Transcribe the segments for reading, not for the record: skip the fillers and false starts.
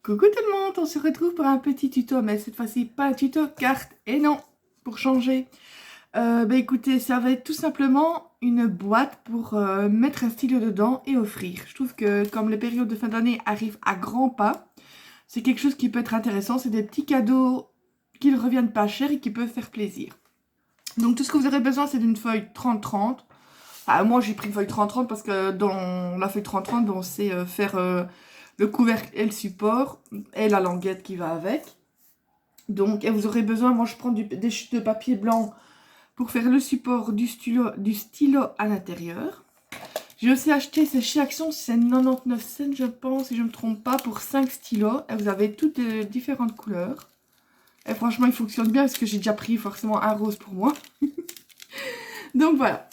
Coucou tout le monde, on se retrouve pour un petit tuto, mais cette fois-ci pas un tuto carte, et non, pour changer. Écoutez, ça va être tout simplement une boîte pour mettre un stylo dedans et offrir. Je trouve que comme les périodes de fin d'année arrivent à grands pas, c'est quelque chose qui peut être intéressant, c'est des petits cadeaux qui ne reviennent pas cher et qui peuvent faire plaisir. Donc tout ce que vous aurez besoin, c'est d'une feuille 30-30. Moi j'ai pris une feuille 30-30 parce que dans la feuille 30-30, on sait faire le couvercle et le support et la languette qui va avec. Donc, et vous aurez besoin, moi je prends des chutes de papier blanc pour faire le support du stylo à l'intérieur. J'ai aussi acheté, c'est chez Action, c'est 99 cents je pense, si je ne me trompe pas, pour 5 stylos. Et vous avez toutes de différentes couleurs. Et franchement, il fonctionne bien parce que j'ai déjà pris forcément un rose pour moi. Donc voilà.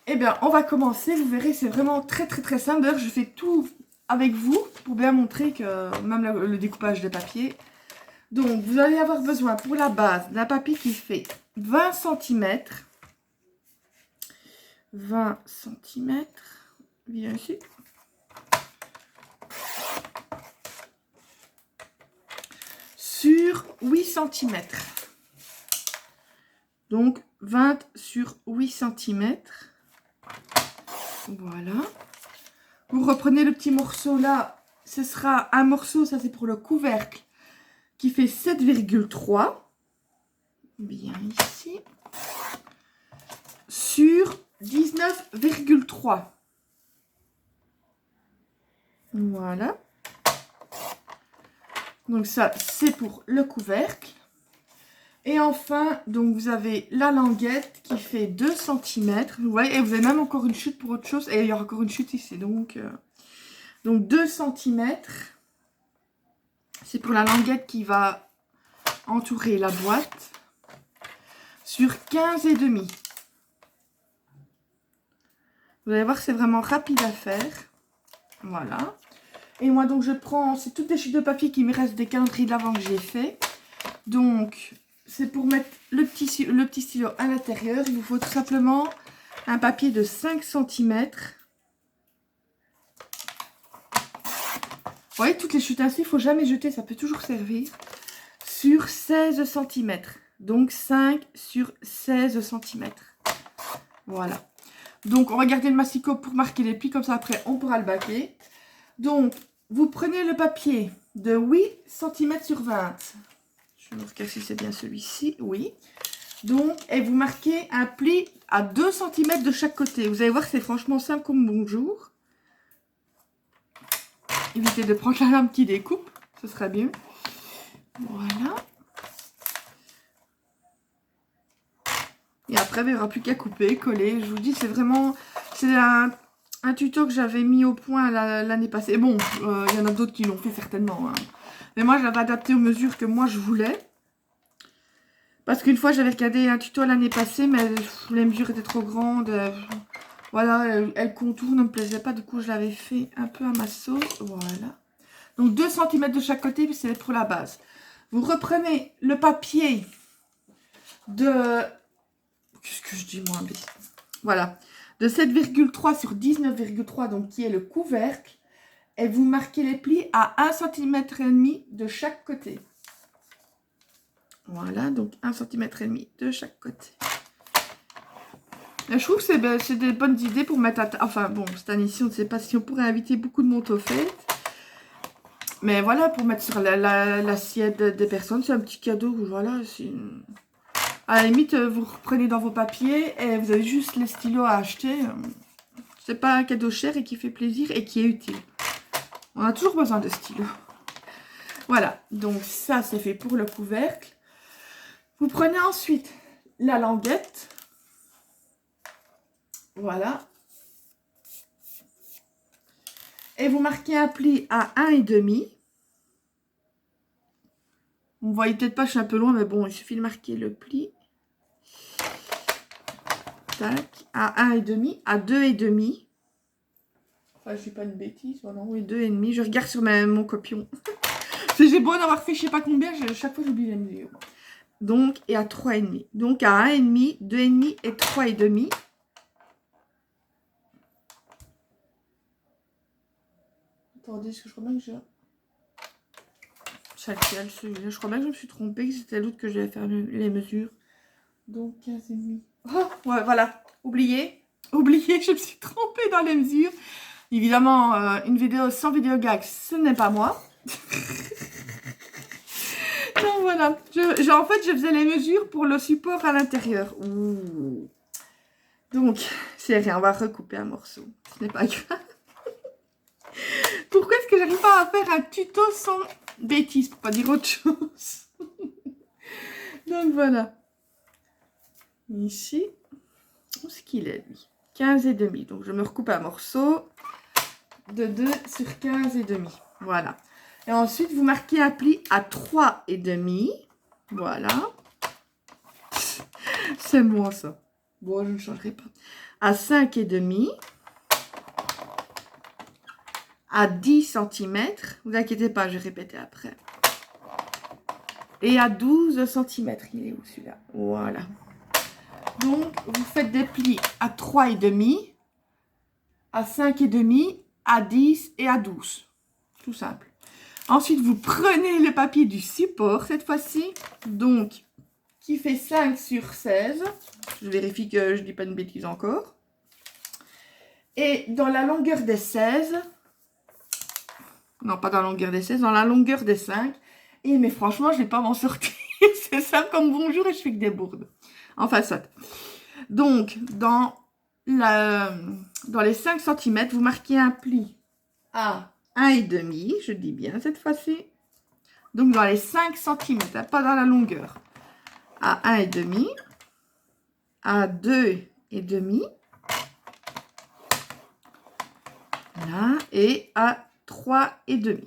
Eh bien, on va commencer. Vous verrez, c'est vraiment très simple. D'ailleurs, je fais tout avec vous pour bien montrer que même le découpage de papier. Donc, vous allez avoir besoin pour la base d'un papier qui fait 20 cm. 20 cm. Viens ici. Sur 8 cm. Donc, 20 sur 8 cm. Voilà. Vous reprenez le petit morceau là. Ce sera un morceau, ça c'est pour le couvercle, qui fait 7,3. Bien ici. Sur 19,3. Voilà. Donc ça, c'est pour le couvercle. Et enfin, donc vous avez la languette qui fait 2 cm. Vous voyez, et vous avez même encore une chute pour autre chose. Et il y aura encore une chute ici. Donc 2 cm. C'est pour la languette qui va entourer la boîte. Sur 15,5. Vous allez voir, c'est vraiment rapide à faire. Voilà. Et moi, donc, je prends... C'est toutes les chutes de papier qui me restent des calendriers de l'avant que j'ai fait. Donc, c'est pour mettre le petit stylo à l'intérieur. Il vous faut tout simplement un papier de 5 cm. Vous voyez, toutes les chutes ainsi, il ne faut jamais jeter. Ça peut toujours servir. Sur 16 cm. Donc, 5 sur 16 cm. Voilà. Donc, on va garder le massicot pour marquer les plis. Comme ça, après, on pourra le baquer. Donc, vous prenez le papier de 8 cm sur 20. Je vais regarder si c'est bien celui-ci. Oui. Donc, et vous marquez un pli à 2 cm de chaque côté. Vous allez voir, c'est franchement simple comme bonjour. Évitez de prendre la lame qui découpe. Ce serait bien. Voilà. Et après, il n'y aura plus qu'à couper, coller. Je vous dis, c'est vraiment... C'est un tuto que j'avais mis au point l'année passée. Bon, il y en a d'autres qui l'ont fait certainement. Hein. Mais moi, je l'avais adapté aux mesures que moi, je voulais. Parce qu'une fois, j'avais regardé un tuto l'année passée, mais les mesures étaient trop grandes. Voilà, elle contour ne me plaisait pas. Du coup, je l'avais fait un peu à ma sauce. Voilà. Donc, 2 cm de chaque côté, c'est pour la base. Vous reprenez le papier de... Qu'est-ce que je dis, moi? Voilà. De 7,3 sur 19,3, donc qui est le couvercle. Et vous marquez les plis à 1,5 cm de chaque côté. Voilà, donc 1,5 cm de chaque côté. Et je trouve que c'est des bonnes idées pour mettre à... Enfin bon, cette année-ci, on ne sait pas si on pourrait inviter beaucoup de monde aux fêtes. Mais voilà, pour mettre sur l'assiette des personnes, c'est un petit cadeau. Voilà, à la limite, vous reprenez dans vos papiers et vous avez juste les stylos à acheter. C'est pas un cadeau cher et qui fait plaisir et qui est utile. On a toujours besoin de stylos. Voilà, donc ça c'est fait pour le couvercle. Vous prenez ensuite la languette. Voilà. Et vous marquez un pli à 1,5. Vous ne voyez peut-être pas, je suis un peu loin, mais bon, il suffit de marquer le pli. Tac, à 1,5, à 2,5. Enfin, je ne dis pas une bêtise, non, oui, 2,5. Je regarde sur mon copion. J'ai beau en avoir fait je ne sais pas combien, chaque fois j'oublie les mesures. Donc, et à 3,5. Donc, à 1,5, 2,5 et 3,5. Attendez, est-ce que je crois bien que j'ai... c'est lequel, celui-là. Je crois bien que je me suis trompée, que c'était l'autre que je devais faire les mesures. Donc 15,5. Oh, ouais, voilà. Oubliez, je me suis trompée dans les mesures. Évidemment, une vidéo sans vidéo gag, ce n'est pas moi. Donc voilà. En fait, je faisais les mesures pour le support à l'intérieur. Donc, c'est rien, on va recouper un morceau. Ce n'est pas grave. Pourquoi est-ce que j'arrive pas à faire un tuto sans bêtises, pour pas dire autre chose? Donc voilà. Ici, où est-ce qu'il est lui? 15,5. Donc je me recoupe un morceau de 2 sur 15,5. Voilà. Et ensuite, vous marquez un pli à 3,5. Voilà. C'est moi ça. Bon, je ne changerai pas. À 5,5. À 10 cm. Vous inquiétez pas, je vais répéter après. Et à 12 cm. Il est où celui-là? Voilà. Donc, vous faites des plis à 3,5, à 5,5, à 10 et à 12. Tout simple. Ensuite, vous prenez le papier du support cette fois-ci. Donc, qui fait 5 sur 16. Je vérifie que je ne dis pas une bêtise encore. Et dans la longueur des 16... Non, pas dans la longueur des 16, dans la longueur des 5. Et mais franchement, je ne vais pas m'en sortir. C'est ça comme bonjour et je fais que des bourdes. Enfin, ça. Donc, dans les 5 cm, vous marquez un pli à 1,5, je dis bien cette fois-ci. Donc, dans les 5 cm, hein, pas dans la longueur. À 1,5, à 2,5, là, et à 3,5.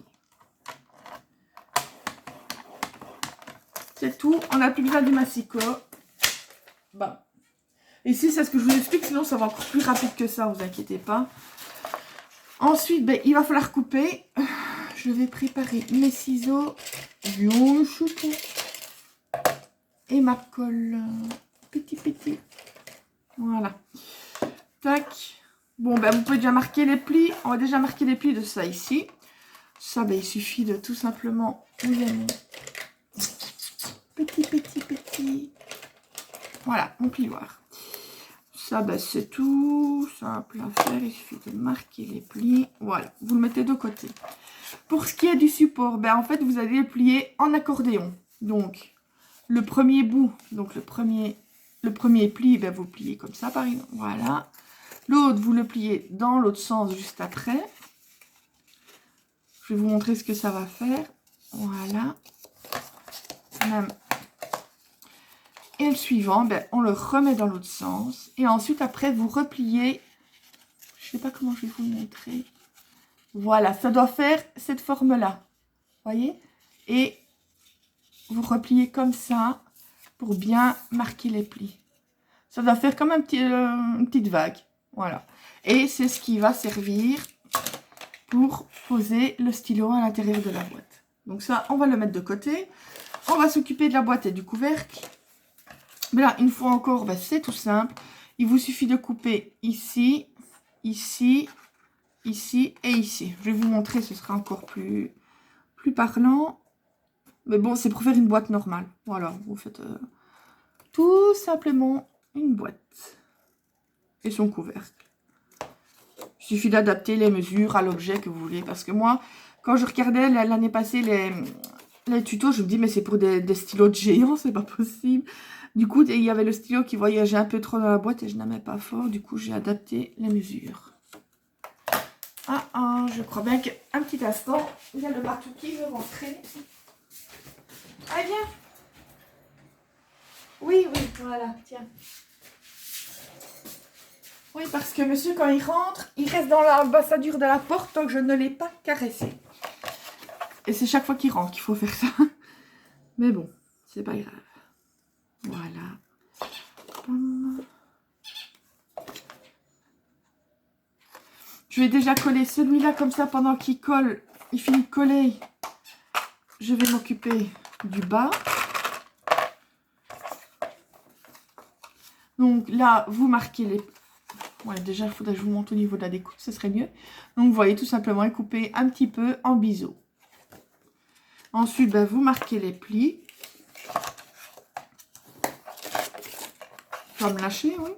C'est tout, on n'a plus besoin du massicot. Bon. Ici, c'est ce que je vous explique, sinon ça va encore plus rapide que ça, vous inquiétez pas. Ensuite, ben, il va falloir couper. Je vais préparer mes ciseaux, et ma colle. Petit. Voilà. Tac. Bon, ben, vous pouvez déjà marquer les plis. On va déjà marquer les plis de ça ici. Ça, ben, il suffit de tout simplement... Petit. Voilà, mon plioir. Ça, ben, c'est tout simple à faire. Il suffit de marquer les plis. Voilà, vous le mettez de côté. Pour ce qui est du support, ben, en fait, vous allez le plier en accordéon. Donc, le premier bout, donc le premier pli, ben, vous le pliez comme ça, par exemple. Voilà. L'autre, vous le pliez dans l'autre sens juste après. Je vais vous montrer ce que ça va faire. Voilà. Même. Et le suivant, ben, on le remet dans l'autre sens. Et ensuite, après, vous repliez. Je ne sais pas comment je vais vous montrer. Voilà, ça doit faire cette forme-là. Voyez? Et vous repliez comme ça pour bien marquer les plis. Ça doit faire comme une petite vague. Voilà. Et c'est ce qui va servir pour poser le stylo à l'intérieur de la boîte. Donc ça, on va le mettre de côté. On va s'occuper de la boîte et du couvercle. Mais là, une fois encore, ben, c'est tout simple. Il vous suffit de couper ici, ici, ici et ici. Je vais vous montrer, ce sera encore plus parlant. Mais bon, c'est pour faire une boîte normale. Voilà, vous faites tout simplement une boîte. Et son couvercle. Il suffit d'adapter les mesures à l'objet que vous voulez. Parce que moi, quand je regardais l'année passée les tutos, je me dis, mais c'est pour des stylos de géants, c'est pas possible. Du coup, il y avait le stylo qui voyageait un peu trop dans la boîte et je n'aimais pas fort. Du coup, j'ai adapté les mesures. Je crois bien qu'un petit instant, il y a le bateau qui veut rentrer. Allez, viens. Oui, voilà, tiens. Oui, parce que monsieur, quand il rentre, il reste dans l'ambassadure de la porte tant que je ne l'ai pas caressé. Et c'est chaque fois qu'il rentre qu'il faut faire ça. Mais bon, c'est pas grave. Voilà. Je vais déjà coller celui-là comme ça pendant qu'il colle. Il finit de coller. Je vais m'occuper du bas. Donc là, vous marquez les... Ouais, déjà, il faudrait que je vous montre au niveau de la découpe, ce serait mieux. Donc, vous voyez, tout simplement, couper un petit peu en biseau. Ensuite, ben, vous marquez les plis. Tu vas me lâcher, oui.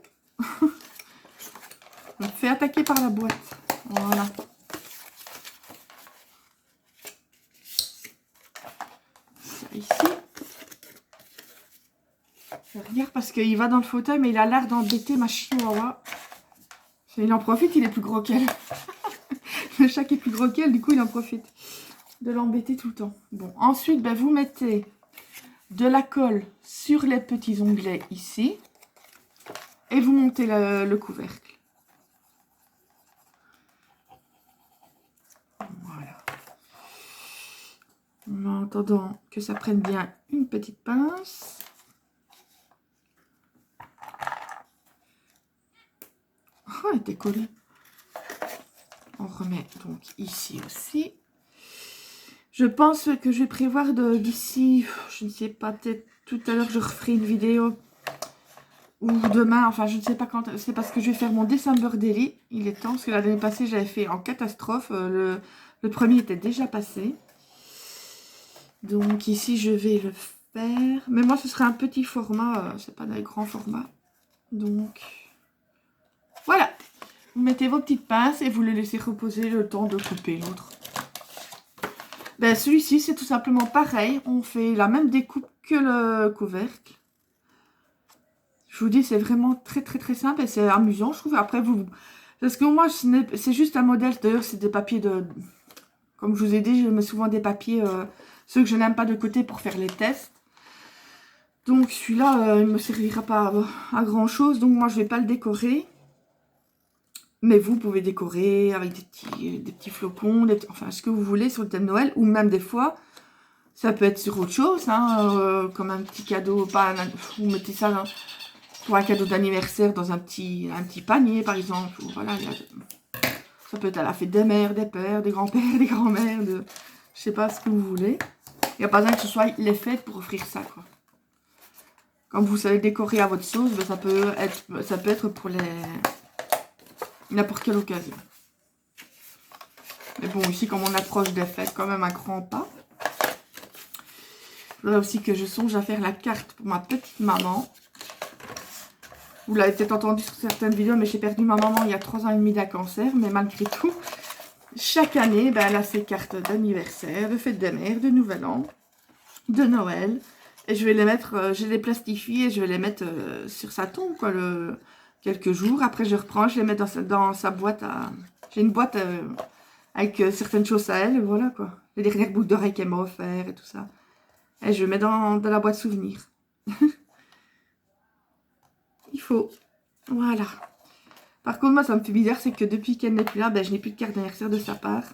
Donc, fais attaquer par la boîte. Voilà. Ça ici. Je regarde parce qu'il va dans le fauteuil, mais il a l'air d'embêter ma chihuahua. Il en profite, il est plus gros qu'elle. Le chat qui est plus gros qu'elle, du coup, il en profite de l'embêter tout le temps. Bon, ensuite, ben, vous mettez de la colle sur les petits onglets ici. Et vous montez le couvercle. Voilà. En attendant que ça prenne bien une petite pince. Oh, elle était collée. On remet donc ici aussi. Je pense que je vais prévoir d'ici, je ne sais pas, peut-être tout à l'heure je referai une vidéo. Ou demain, enfin je ne sais pas quand, c'est parce que je vais faire mon December Daily. Il est temps, parce que l'année passée j'avais fait en catastrophe. Le premier était déjà passé. Donc ici je vais le faire. Mais moi ce sera un petit format, c'est pas des grands formats. Donc voilà. Vous mettez vos petites pinces et vous les laissez reposer le temps de couper l'autre. Ben, celui-ci c'est tout simplement pareil. On fait la même découpe que le couvercle. Je vous dis, c'est vraiment très simple et c'est amusant, je trouve. Après, parce que moi, c'est juste un modèle. D'ailleurs, c'est des papiers de... Comme je vous ai dit, je mets souvent des papiers, ceux que je n'aime pas de côté pour faire les tests. Donc, celui-là, il ne me servira pas à grand-chose. Donc, moi, je ne vais pas le décorer. Mais vous pouvez décorer avec des petits flocons, enfin, ce que vous voulez sur le thème Noël. Ou même des fois, ça peut être sur autre chose, hein, comme un petit cadeau. Vous mettez ça dans... Pour un cadeau d'anniversaire dans un petit panier, par exemple. Ou voilà, ça peut être à la fête des mères, des pères, des grands-pères, des grands-mères, je sais pas ce que vous voulez. Il n'y a pas besoin que ce soit les fêtes pour offrir ça, quoi. Quand vous savez décorer à votre sauce, ben, ça peut être pour n'importe quelle occasion. Mais bon, ici, comme on approche des fêtes, quand même un grand pas. Il faudrait aussi que je songe à faire la carte pour ma petite maman. Vous l'avez peut-être entendu sur certaines vidéos, mais j'ai perdu ma maman il y a 3 ans et demi d'un cancer. Mais malgré tout, chaque année, ben, elle a ses cartes d'anniversaire, de fête des mères, de Nouvel An, de Noël. Et je vais les mettre, je les plastifie et je vais les mettre sur sa tombe, quoi, quelques jours. Après, je reprends, je les mets dans sa boîte à... J'ai une boîte avec certaines choses à elle, et voilà, quoi. Les dernières boucles d'oreilles qu'elle m'a offert et tout ça. Et je mets dans la boîte souvenir. Il faut. Voilà. Par contre, moi, ça me fait bizarre, c'est que depuis qu'elle n'est plus là, ben, je n'ai plus de carte d'anniversaire de sa part.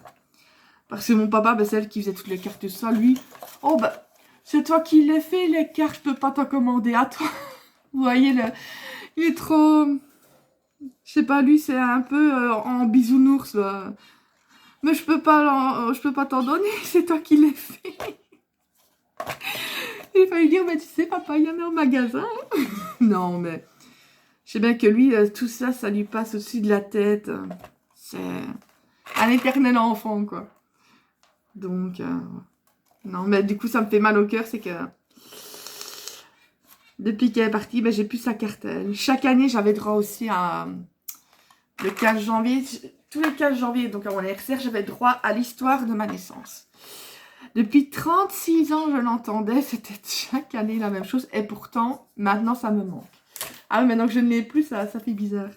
Parce que mon papa, ben, c'est elle qui faisait toutes les cartes de ça. Lui, oh, ben, c'est toi qui les fais, les cartes, je peux pas t'en commander à toi. Vous voyez, il est trop... Je sais pas, lui, c'est un peu en bisounours, là. Mais je peux pas t'en donner, c'est toi qui les fais. Il fallait dire, mais tu sais, papa, il y en a au magasin. Non, mais... Je sais bien que lui, tout ça, ça lui passe au-dessus de la tête. C'est un éternel enfant, quoi. Donc, non, mais du coup, ça me fait mal au cœur, c'est que... Depuis qu'elle est partie, ben, j'ai plus sa carte. Chaque année, j'avais droit aussi à... Le 15 janvier, tous les 15 janvier, donc à mon anniversaire, j'avais droit à l'histoire de ma naissance. Depuis 36 ans, je l'entendais, c'était chaque année la même chose. Et pourtant, maintenant, ça me manque. Ah oui, maintenant que je ne l'ai plus, ça fait bizarre.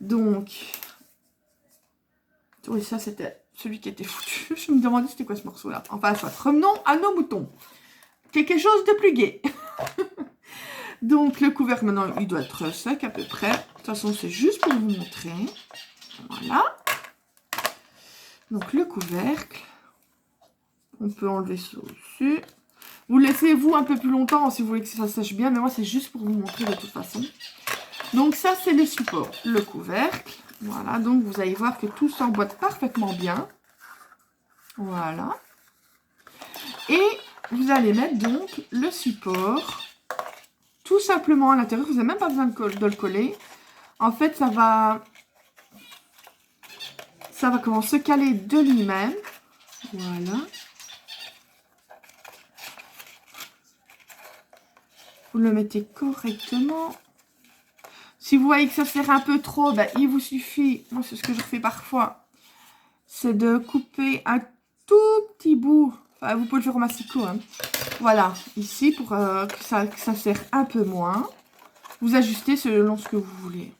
Donc, oui, ça c'était celui qui était foutu. Je me demandais c'était quoi ce morceau-là. Enfin, soit, revenons à nos moutons. Quelque chose de plus gai. Donc, le couvercle, maintenant, il doit être sec à peu près. De toute façon, c'est juste pour vous montrer. Voilà. Donc, le couvercle. On peut enlever ça dessus. Vous laissez, vous, un peu plus longtemps si vous voulez que ça sèche bien. Mais moi, c'est juste pour vous montrer de toute façon. Donc, ça, c'est le support. Le couvercle. Voilà. Donc, vous allez voir que tout s'emboîte parfaitement bien. Voilà. Et vous allez mettre donc le support tout simplement à l'intérieur. Vous n'avez même pas besoin de le coller. En fait, ça va comment se caler de lui-même. Voilà. Vous le mettez correctement. Si vous voyez que ça serre un peu trop, ben, il vous suffit, moi c'est ce que je fais parfois, c'est de couper un tout petit bout. Enfin, vous pouvez le faire au massicot. Hein. Voilà, ici pour que ça serre un peu moins. Vous ajustez selon ce que vous voulez.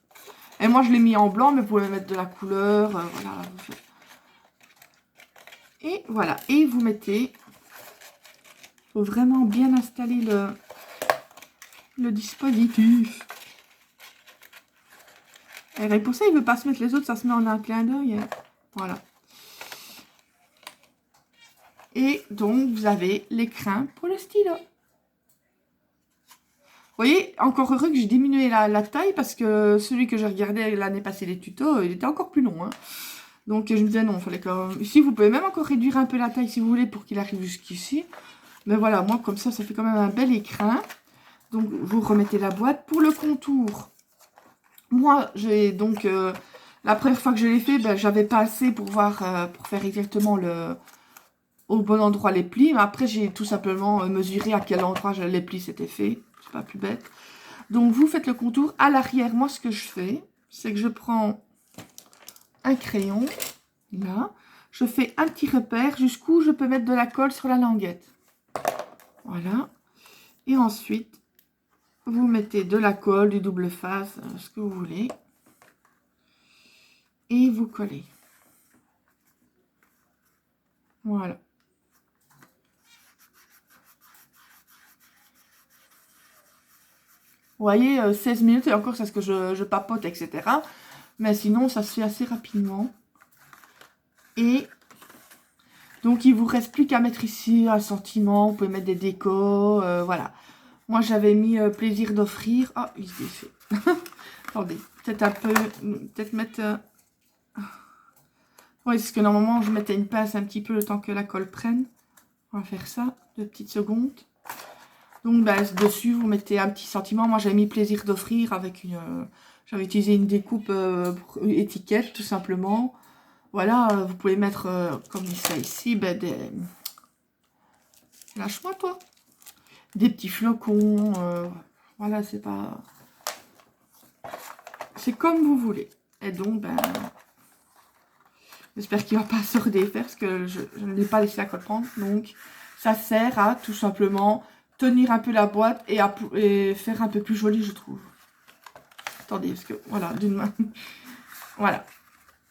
Et moi je l'ai mis en blanc, mais vous pouvez mettre de la couleur. Voilà. Et voilà, et vous mettez. Il faut vraiment bien installer le dispositif. Et pour ça, il ne veut pas se mettre les autres, ça se met en un clin d'œil. Voilà. Et donc, vous avez l'écrin pour le stylo. Vous voyez, encore heureux que j'ai diminué la taille parce que celui que j'ai regardé l'année passée, les tutos, il était encore plus long. Hein. Donc, je me disais non, il fallait quand même... Ici, vous pouvez même encore réduire un peu la taille si vous voulez pour qu'il arrive jusqu'ici. Mais voilà, moi, comme ça fait quand même un bel écrin. Donc, vous remettez la boîte. Pour le contour, moi, j'ai donc... la première fois que je l'ai fait, ben, j'avais pas assez pour voir, pour faire exactement au bon endroit les plis. Mais après, j'ai tout simplement mesuré à quel endroit les plis s'étaient faits. C'est pas plus bête. Donc, vous faites le contour. À l'arrière, moi, ce que je fais, c'est que je prends un crayon, là. Je fais un petit repère jusqu'où je peux mettre de la colle sur la languette. Voilà. Et ensuite, vous mettez de la colle, du double face, ce que vous voulez. Et vous collez. Voilà. Vous voyez, 16 minutes, et encore, c'est ce que je papote, etc. Mais sinon, ça se fait assez rapidement. Et donc, il vous reste plus qu'à mettre ici un sentiment. Vous pouvez mettre des décos, voilà. Moi, j'avais mis plaisir d'offrir. Ah, il se défait. Attendez, peut-être un peu, peut-être mettre... Oui, parce que normalement, je mettais une pince un petit peu le temps que la colle prenne. On va faire ça, 2 petites secondes. Donc, ben, dessus, vous mettez un petit sentiment. Moi, j'avais mis plaisir d'offrir avec une... j'avais utilisé une découpe pour étiquette, tout simplement. Voilà, vous pouvez mettre, comme ça ici, ben, des... Lâche-moi, toi. Des petits flocons. Voilà, c'est pas... C'est comme vous voulez. Et donc, ben... J'espère qu'il ne va pas se redéfaire parce que je ne l'ai pas laissé la colle prendre. Donc, ça sert à tout simplement tenir un peu la boîte et faire un peu plus joli, je trouve. Attendez, parce que, voilà, d'une main. Voilà.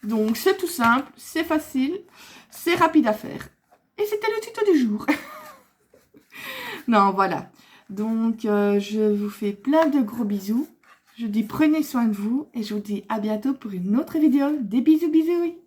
Donc, c'est tout simple, c'est facile, c'est rapide à faire. Et c'était le tuto du jour. Non, voilà. Donc, je vous fais plein de gros bisous. Je dis prenez soin de vous et je vous dis à bientôt pour une autre vidéo. Des bisous, bisous.